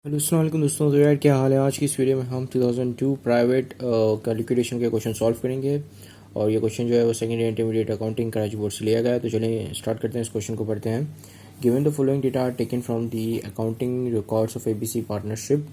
Hello अस्सलाम वालेकुम दोस्तों। तो यार क्या हाल है। आज की इस वीडियो में हम 2002 प्राइवेट कैलकुलेशन के क्वेश्चन सॉल्व करेंगे और ये क्वेश्चन जो है वो secondary intermediate accounting Karachi board से लिया गया है। तो चलिए स्टार्ट करते हैं, इस क्वेश्चन को पढ़ते हैं। Given the following data are taken from the accounting records of ABC partnership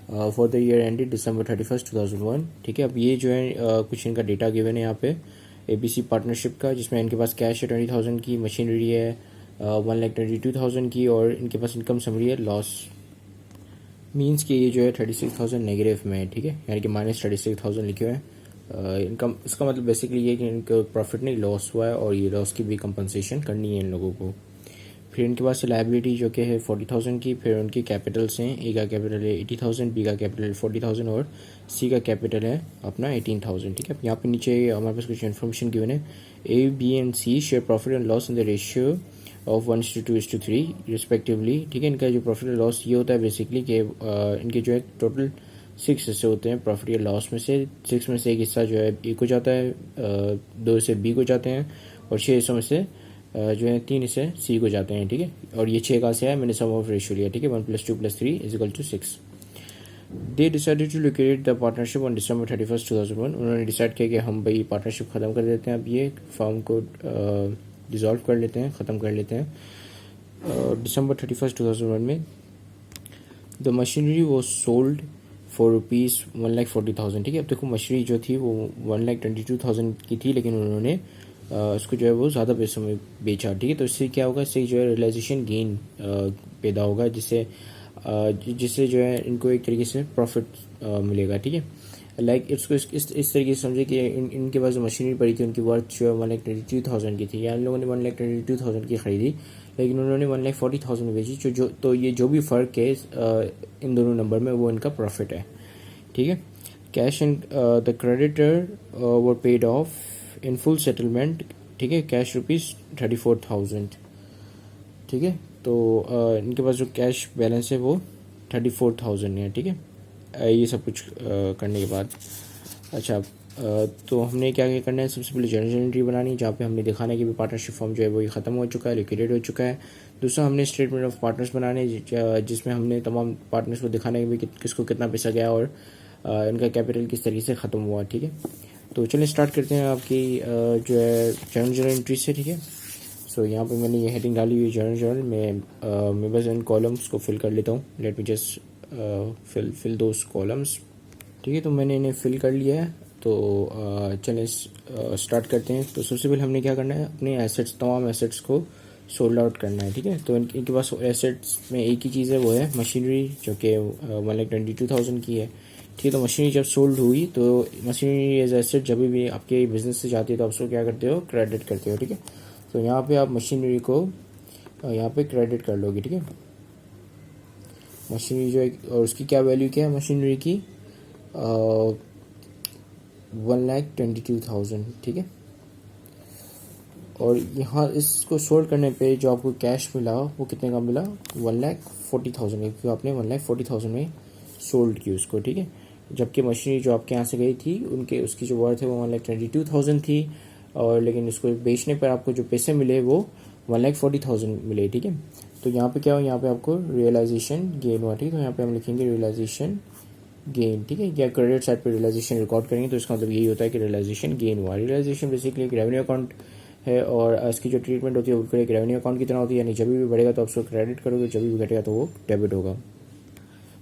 for the year ended December 31st 2001। ठीक है, अब ये जो है कुछ इनका डेटा गिवन है यहाँ पे एबीसी पार्टनरशिप का, जिसमें इनके पास कैश है 20,000 की, मशीनरी है 1,22,000 की और इनके पास इनकम समरी है लॉस मीन्स कि ये जो है 36,000 नेगेटिव में है। ठीक है, यानी कि -36,000 लिखे हुए हैं। इनकम, इसका मतलब बेसिकली ये कि इनको प्रॉफिट नहीं लॉस हुआ है और ये लॉस की भी कंपनसेशन करनी है इन लोगों को। फिर इनके पास लाइबिलिटी जो कि है 40,000 की, फिर उनकी कैपिटल्स हैं, ए का कैपिटल है 80,000, बी का कैपिटल है 40,000 और सी का कैपिटल है अपना 18,000। ठीक है, यहाँ पे नीचे हमारे पास कुछ इन्फॉर्मेशन गिवन है। A, B and C share profit and loss in the ratio of 1:2:3 respectively. ठीक है, इनका जो प्रॉफिट एंड लॉस ये होता है बेसिकली कि इनके जो है टोटल 6 हिस्से होते हैं प्रॉफिट या लॉस में से। 6 में से एक हिस्सा जो है ए को जाता है, 2 हिस्से बी को जाते हैं और 6 हिस्सों में से जो है 3 हिस्से सी को जाते हैं। ठीक है, और ये 6 कहाँ से है, मैंने सम ऑफ रेशियो लिया। ठीक है, 1 + 2 + 3 = 6। They decided to liquidate the partnership on December 31st 2001। उन्होंने डिसाइड किया कि हम भाई पार्टनरशिप ख़त्म कर देते हैं, अब ये फर्म को डिज़ोल्व कर लेते हैं, ख़त्म कर लेते हैं। December 31st 2001 में the machinery was sold for ₹1,40,000। ठीक है, अब देखो मशीनरी जो थी वो 1,22,000 की थी, लेकिन उन्होंने उसको जो है वो ज़्यादा पैसों में बेचा। ठीक है, तो इससे क्या होगा, इससे जो है रियलाइजेशन गेन पैदा होगा, जिससे जो है इनको एक तरीके से प्रॉफिट मिलेगा। ठीक है, लाइक इसको इस तरीके से समझे कि इनके पास जो मशीनरी पड़ी थी उनकी वर्थ जो है 1,22,000 की थी, या इन लोगों ने 1,22,000 की खरीदी, लेकिन उन्होंने 1,40,000 में बेची। तो ये जो भी फ़र्क है इन दोनों नंबर में वो इनका प्रॉफिट है। ठीक है, cash and the creditor were paid of in full settlement. ठीक है, कैश ₹34,000। ठीक है, तो इनके पास जो कैश बैलेंस है वो 34,000 है। ठीक है, ये सब कुछ करने के बाद अच्छा, तो हमने क्या क्या करना है, सबसे पहले जनरल एंट्री बनानी, जहाँ पे हमने दिखाना है कि पार्टनरशिप फॉर्म जो है वो ये ख़त्म हो चुका है, लिक्विडेट हो चुका है। दूसरा हमने स्टेटमेंट ऑफ पार्टनर्स बनाने, जिसमें हमने तमाम पार्टनर्स को दिखाना है कि किसको कितना पैसा गया और इनका कैपिटल किस तरीके से ख़त्म हुआ। ठीक है, तो चलिए स्टार्ट करते हैं आपकी जो है जनरल एंट्री से। ठीक है, सो यहाँ पे मैंने ये हेडिंग डाली हुई जनरल में मेंबर्स एंड कॉलम्स को फिल कर लेता हूँ। लेट मी जस्ट फिल दोस कॉलम्स। ठीक है, तो मैंने इन्हें फिल कर लिया है। तो चलिए स्टार्ट करते हैं। तो सबसे पहले हमने क्या करना है, अपने एसेट्स, तमाम एसेट्स को सोल्ड आउट करना है। ठीक है, तो इनके पास एसेट्स में एक ही चीज़ है, वो है मशीनरी, जो कि 1,22,000 की है। ठीक है, तो मशीनरी जब सोल्ड हुई तो मशीनरी एज एसेट जब भी आपके बिजनेस से जाती है तो आप उसको क्या करते हो, क्रेडिट करते हो। ठीक है, तो यहाँ पे आप मशीनरी को यहाँ पे क्रेडिट कर लोगे। ठीक है, मशीनरी जो है और उसकी क्या वैल्यू क्या है मशीनरी की, 1,22,000। ठीक है, और यहाँ इसको सोल्ड करने पे जो आपको कैश मिला वो कितने का मिला, 1,40,000, क्योंकि आपने 1,40,000 में सोल्ड की उसको। ठीक है, जबकि मशीनरी जो आपके यहाँ से गई थी उसकी जो वर्थ है वो 1,22,000 थी, और लेकिन इसको बेचने पर आपको जो पैसे मिले वो 1,40,000 मिले। ठीक है, तो यहाँ पे क्या हो, यहाँ पे आपको रियलाइजेशन गेन हुआ। ठीक है, तो यहाँ पे हम लिखेंगे रियलाइजेशन गेन। ठीक है, या क्रेडिट साइड पे रियलाइजेशन रिकॉर्ड करेंगे तो इसका मतलब यही होता है कि रियलाइजेशन गेन हुआ। रियलाइजेशन बेसिकली एक रेवेन्यू अकाउंट है और इसकी जो ट्रीटमेंट होती है वो एक रेवेन्यू अकाउंट की तरह होती है, यानी जब भी बढ़ेगा तो आप उसको क्रेडिट करोगे, जब भी घटेगा तो वो डेबिट होगा।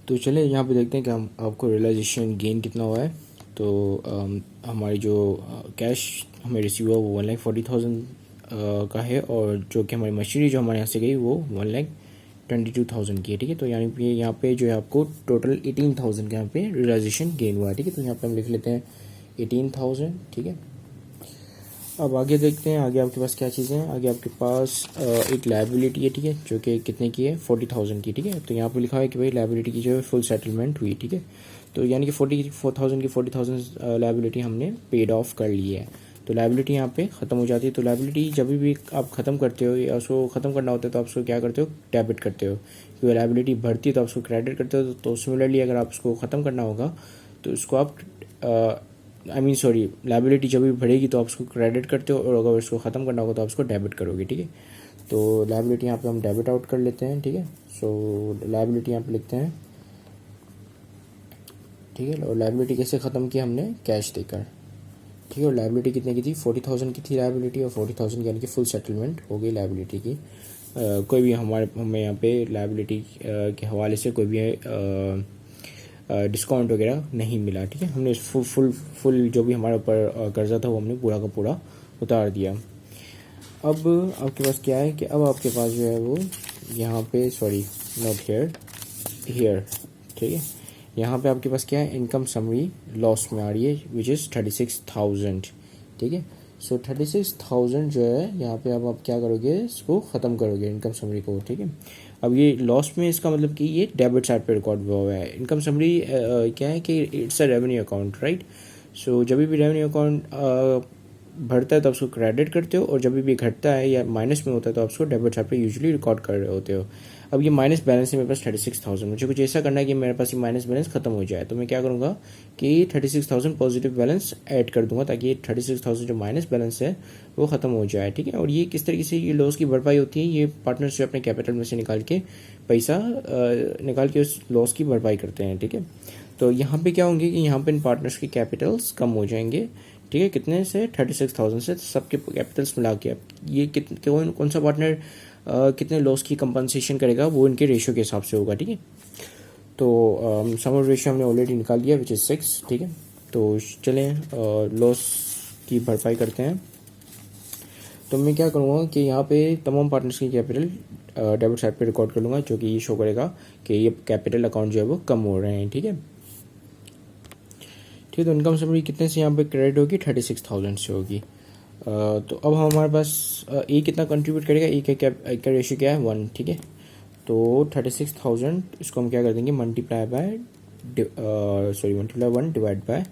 तो चलिए यहाँ पे देखते हैं कि हम आपको रियलाइजेशन गेन कितना हुआ है। तो हमारी जो कैश हमें रिसीव हुआ वो 1,40,000 का है, और जो कि हमारी मशीनरी जो हमारे यहाँ से गई वो 1,22,000 की है। ठीक है, तो यानी कि यहाँ पे जो है आपको टोटल 18,000 का यहाँ पे रियलाइजेशन गेन हुआ है। ठीक है, तो यहाँ पे हम लिख लेते हैं 18,000। ठीक है, अब आगे देखते हैं, आगे आपके पास क्या चीज़ें हैं। आगे आपके पास एक लायबिलिटी है। ठीक है, जो कि कितने की है, 40,000 की। ठीक है, तो यहाँ पे लिखा है कि भाई लायबिलिटी की जो है फुल सेटलमेंट हुई। ठीक है, तो यानी कि 44,000 की 40,000 लायबिलिटी हमने पेड ऑफ कर ली है। तो लायबिलिटी यहाँ पे ख़त्म हो जाती है। तो लायबिलिटी जब भी आप ख़त्म करते हो या उसको ख़त्म करना होता है तो आप उसको क्या करते हो, डेबिट करते हो। क्योंकि लायबिलिटी बढ़ती है तो आप उसको क्रेडिट करते हो। तो सिमिलरली अगर आप उसको ख़त्म करना होगा तो उसको आप लायबिलिटी जब भी बढ़ेगी तो आप उसको क्रेडिट करते हो, और अगर उसको ख़त्म करना होगा तो आप उसको डेबिट करोगे। ठीक है, तो लायबिलिटी यहाँ पे हम डेबिट आउट कर लेते हैं। ठीक है, सो लायबिलिटी यहाँ पे लिखते हैं ठीक है। और लायबिलिटी कैसे ख़त्म की हमने, कैश देकर, ठीक है। और लायबिलिटी कितने की थी, 40,000 की थी लायबिलिटी, और 40,000 यानी कि फुल सेटलमेंट हो गई लायबिलिटी की। कोई भी हमें यहाँ पे लायबिलिटी के हवाले से कोई भी डिस्काउंट वगैरह नहीं मिला, ठीक है। हमने फुल जो भी हमारे ऊपर कर्जा था वो हमने पूरा का पूरा उतार दिया। अब आपके पास क्या है कि अब आपके पास जो है वो यहाँ पे, सॉरी नॉट हियर, ठीक है। यहाँ पे आपके पास क्या है, इनकम समरी लॉस में आ रही है विच इज़ 36,000, ठीक है। सो 36,000 जो है यहाँ पे अब आप क्या करोगे, इसको ख़त्म करोगे इनकम समरी को, ठीक है। अब ये लॉस में, इसका मतलब कि ये डेबिट साइड पे रिकॉर्ड हुआ है। इनकम समरी क्या है कि it's a revenue account, right. So जब भी रेवेन्यू अकाउंट बढ़ता है तो आप उसको क्रेडिट करते हो, और जब भी घटता है या माइनस में होता है तो आप उसको डेबिट साइड पे यूजुअली रिकॉर्ड कर रहे होते हो। अब ये माइनस बैलेंस है मेरे पास 36,000, मुझे कुछ ऐसा करना है कि मेरे पास ये माइनस बैलेंस खत्म हो जाए, तो मैं क्या करूँगा कि 36,000 पॉजिटिव बैलेंस ऐड कर दूंगा ताकि ये 36,000 जो माइनस बैलेंस है वो ख़त्म हो जाए, ठीक है। और ये किस तरीके से ये लॉस की भरपाई होती है, ये पार्टनर्स जो अपने कैपिटल में से निकाल के पैसा निकाल के उस लॉस की भरपाई करते हैं, ठीक है। तो यहाँ पे क्या होंगे कि यहाँ पे इन पार्टनर्स के कैपिटल्स कम हो जाएंगे, ठीक है। कितने से, 36,000 से, सबके कैपिटल्स मिला के। ये कौन सा पार्टनर कितने लॉस की कंपनसेशन करेगा वो इनके रेशियो के हिसाब से होगा, ठीक है। तो समर रेशियो हमने ऑलरेडी निकाल दिया विच इज़ 6, ठीक है। तो चलें लॉस की भरपाई करते हैं। तो मैं क्या करूँगा कि यहाँ पे तमाम पार्टनर्स की कैपिटल डेबिट साइड पे रिकॉर्ड कर लूँगा, जो कि ये शो करेगा कि ये कैपिटल अकाउंट जो है वो कम हो रहे हैं, ठीक है। ठीक है, तो इनकम समरी कितने से यहाँ पे क्रेडिट होगी, 36,000 से होगी। तो अब हमारे पास ए कितना कंट्रीब्यूट करेगा, ए का रेशियो क्या है, 1, ठीक है। तो 36,000 इसको हम क्या कर देंगे, मल्टीप्लाई 1 डिवाइड बाय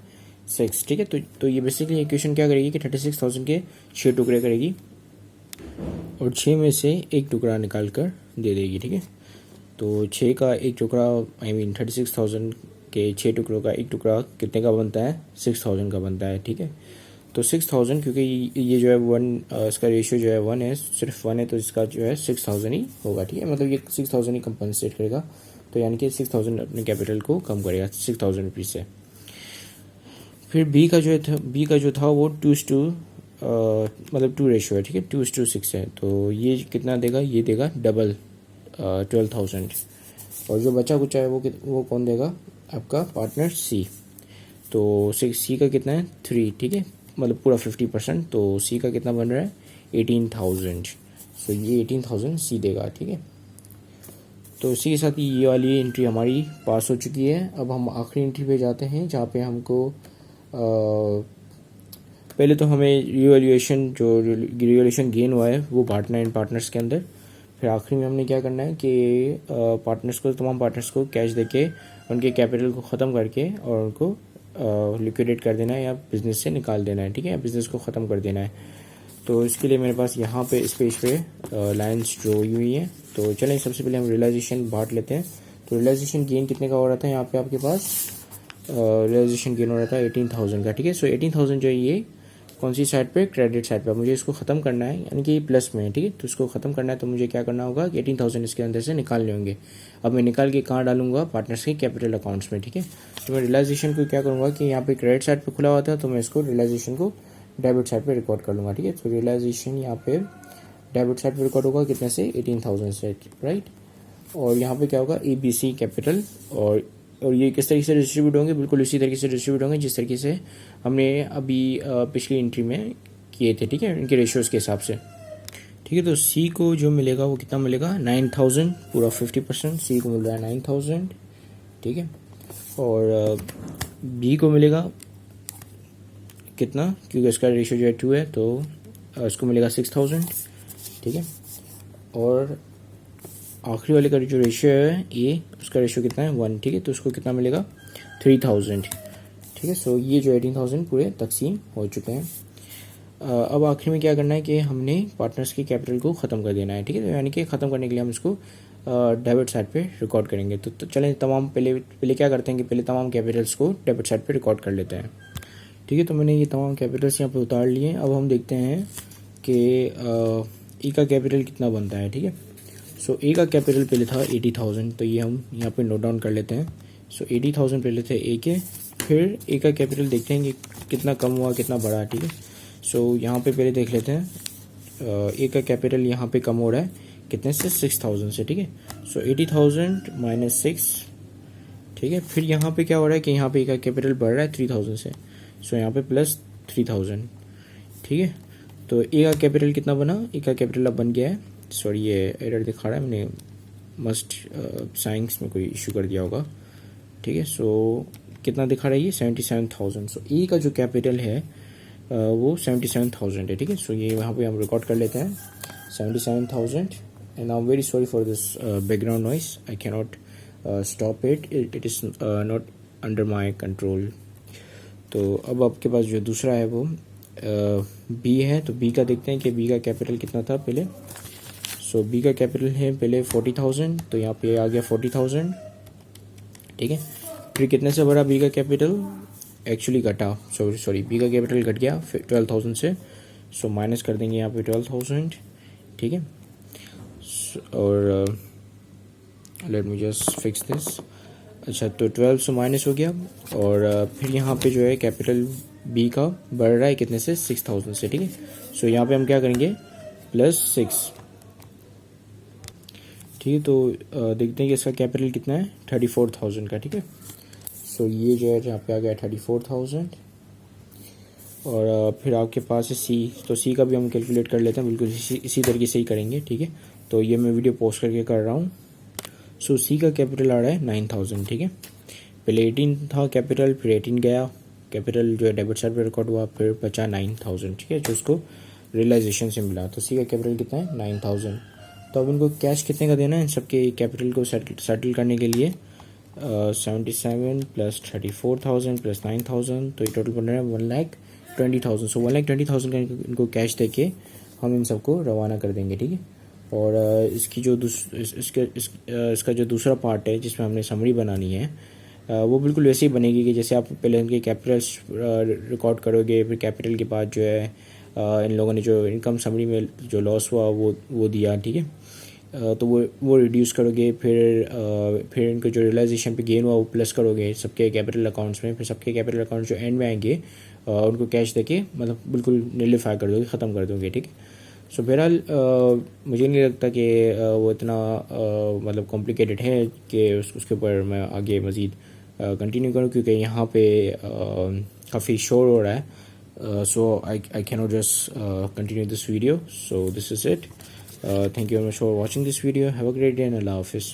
6, ठीक है। तो ये बेसिकली इक्वेशन क्या करेगी कि 36,000 के 6 टुकड़े करेगी और 6 में से एक टुकड़ा निकाल कर दे देगी, ठीक है। तो 6 का एक टुकड़ा, आई मीन 36,000 के 6 टुकड़ों का एक टुकड़ा कितने का बनता है, 6,000 का बनता है, ठीक है। तो 6,000, क्योंकि ये जो है 1, इसका रेशियो जो है 1 है, सिर्फ 1 है, तो इसका जो है 6,000 ही होगा, ठीक है। मतलब ये 6,000 ही कंपनसेट करेगा, तो यानी कि 6,000 अपने कैपिटल को कम करेगा 6,000 रुपीज़ से। फिर बी का जो था वो 2:2 मतलब 2 रेशियो है, ठीक है, 2:6 है। तो ये कितना देगा, ये देगा डबल 12,000। और जो बचा कुचा है वो कौन देगा, आपका पार्टनर सी। तो सी का कितना है, 3, ठीक है, मतलब पूरा 50%। तो सी का कितना बन रहा है, 18,000। सो ये 18,000 सी देगा, ठीक है। तो इसी के साथ ये वाली एंट्री हमारी पास हो चुकी है। अब हम आखिरी एंट्री पे जाते हैं, जहाँ पे हमको पहले तो हमें रिवैल्यूएशन गेन हुआ है वो बांटना है इन पार्टनर्स के अंदर। फिर आखिरी में हमने क्या करना है कि तमाम पार्टनर्स को कैश देके उनके कैपिटल को ख़त्म करके और उनको लिक्विडेट कर देना है या बिज़नेस से निकाल देना है, ठीक है, बिज़नेस को ख़त्म कर देना है। तो इसके लिए मेरे पास यहाँ पे इस पेज पे लाइन्स ड्रॉ हुई हैं। तो चलें सबसे पहले हम रियलाइजेशन बांट लेते हैं। तो रियलाइजेशन गेन कितने का हो रहा था, यहाँ पे आपके पास रियलाइजेशन गेन हो रहा था 18,000 का, ठीक है। सो 18,000 जो है ये कौन सी साइड पे, क्रेडिट साइड पे। मुझे इसको ख़त्म करना है, यानी कि प्लस में है, ठीक है। तो इसको ख़त्म करना है तो मुझे क्या करना होगा कि 18,000 इसके अंदर से निकालने होंगे। अब मैं निकाल के कहाँ डालूंगा, पार्टनर्स के कैपिटल अकाउंट्स में, ठीक है। तो मैं रियलाइजेशन को क्या करूँगा कि यहाँ पे क्रेडिट साइड पे खुला हुआ था, तो मैं इसको रियलाइजेशन को डेबिट साइड पे रिकॉर्ड कर लूँगा, ठीक है। तो रियलाइजेशन यहाँ पे डेबिट साइड पे रिकॉर्ड होगा कितने से, 18,000 से, राइट। और यहाँ पे क्या होगा, ABC कैपिटल, और ये किस तरीके से डिस्ट्रीब्यूट होंगे, बिल्कुल इसी तरीके से डिस्ट्रीब्यूट होंगे जिस तरीके से हमने अभी पिछली एंट्री में किए थे, ठीक है, इनके रेशियोज़ के हिसाब से, ठीक है। तो सी को जो मिलेगा वो कितना मिलेगा, 9,000, पूरा 50%। सी को मिल रहा है 9,000, ठीक है। और बी को मिलेगा कितना, क्योंकि इसका रेशियो जो है 2 है, तो इसको मिलेगा 6,000, ठीक है। और आखिरी वाले का जो रेशियो है ए, उसका रेशियो कितना है, 1, ठीक है। तो उसको कितना मिलेगा, 3,000, ठीक है। सो ये जो 18,000 पूरे तकसीम हो चुके हैं। अब आखिर में क्या करना है कि हमने पार्टनर्स की कैपिटल को ख़त्म कर देना है, ठीक है। तो यानी कि ख़त्म करने के लिए हम इसको डेबिट साइड पे रिकॉर्ड करेंगे। तो चलें पहले क्या करते हैं कि पहले तमाम कैपिटल्स को डेबिट साइड पे रिकॉर्ड कर लेते हैं, ठीक है। तो मैंने ये तमाम कैपिटल्स यहाँ पे उतार लिए। अब हम देखते हैं कि ए का कैपिटल कितना बनता है, ठीक है। सो ए का कैपिटल पहले था 80,000, तो ये हम यहाँ पे नोट डाउन कर लेते हैं सो 80,000 पहले थे ए के, फिर ए का कैपिटल देखते हैं कि कितना कम हुआ कितना बढ़ा, ठीक है। सो यहाँ पे पहले देख लेते हैं ए का कैपिटल यहाँ पे कम हो रहा है कितने से, 6,000 से, ठीक है। सो 80,000 माइनस 6, ठीक है। फिर यहाँ पे क्या हो रहा है कि यहाँ पे ए का कैपिटल बढ़ रहा है 3,000 से, सो यहाँ पे प्लस 3,000, ठीक है। तो ए का कैपिटल कितना बना, ए का कैपिटल अब बन गया है, सॉरी ये एरर दिखा रहा है, मैंने मस्ट साइंस में कोई इशू कर दिया होगा, ठीक है। सो कितना दिखा रहा है ये, 77,000। सो ए का जो कैपिटल है वो 77,000 है, ठीक है। सो ये वहाँ पे हम रिकॉर्ड कर लेते हैं 77,000। And I am very sorry for this background noise, I can not stop it, it is not under my control. तो अब आपके पास जो दूसरा है वो बी है, तो बी का देखते हैं कि बी का कैपिटल कितना था पहले। सो बी का कैपिटल है पहले 40,000, तो यहाँ पे आ गया 40,000, ठीक है। फिर कितने से बढ़ा बी का कैपिटल, एक्चुअली घटा, सॉरी बी का कैपिटल घट गया 12,000 से, सो माइनस कर देंगे यहाँ पे 12,000, ठीक है। और let me just fix this, अच्छा तो 12 से माइनस हो गया, और फिर यहाँ पे जो है कैपिटल बी का बढ़ रहा है कितने से, 6,000 से, ठीक है। सो यहाँ पे हम क्या करेंगे, +6, ठीक है। तो देखते हैं कि इसका कैपिटल कितना है, 34,000 का, ठीक है। सो ये जो है यहाँ पे आ गया 34,000, और फिर आपके पास है सी, तो सी का भी हम कैलकुलेट कर लेते हैं, बिल्कुल इसी तरीके से ही करेंगे, ठीक है। तो ये मैं वीडियो पोस्ट करके कर रहा हूँ। सो सी का कैपिटल आ रहा है 9,000, ठीक है। पहले 18 था कैपिटल, फिर 18 गया कैपिटल जो है डेबिट साइड पर रिकॉर्ड हुआ, फिर बचा 9,000, ठीक है, जो उसको रियलाइजेशन से मिला। तो सी का कैपिटल कितना है, 9,000। तो अब इनको कैश कितने का देना है, इन सबके कैपिटल को सेटल करने के लिए 77 + 34,000 + 9,000, तो ये टोटल बन रहा है 1,20,000। सो 1,20,000 का इनको कैश दे के हम इन सबको रवाना कर देंगे, ठीक है। और इसकी जो इसका जो दूसरा पार्ट है जिसमें हमने समरी बनानी है, वो बिल्कुल वैसे ही बनेगी कि जैसे आप पहले इनके कैपिटल रिकॉर्ड करोगे, फिर कैपिटल के बाद जो है इन लोगों ने जो इनकम समरी में जो लॉस हुआ वो दिया, ठीक है। तो वो रिड्यूस करोगे, फिर इनको जो रियलाइजेशन पे गेन हुआ वो प्लस करोगे सबके कैपिटल अकाउंट्स में, फिर सबके कैपिटल अकाउंट्स जो एंड में आएंगे उनको कैश देके मतलब बिल्कुल निलिफाई कर दोगे, ख़त्म कर दोगे, ठीक है। सो बहरहाल मुझे नहीं लगता कि वो इतना मतलब कॉम्प्लिकेटेड है कि उसके ऊपर मैं आगे मज़ीद कंटिन्यू करूँ, क्योंकि यहाँ पे काफ़ी शोर हो रहा है। So I can not just continue this video, so this is it. Thank you very much for watching this video, have a great day and अल्लाह हाफिज़।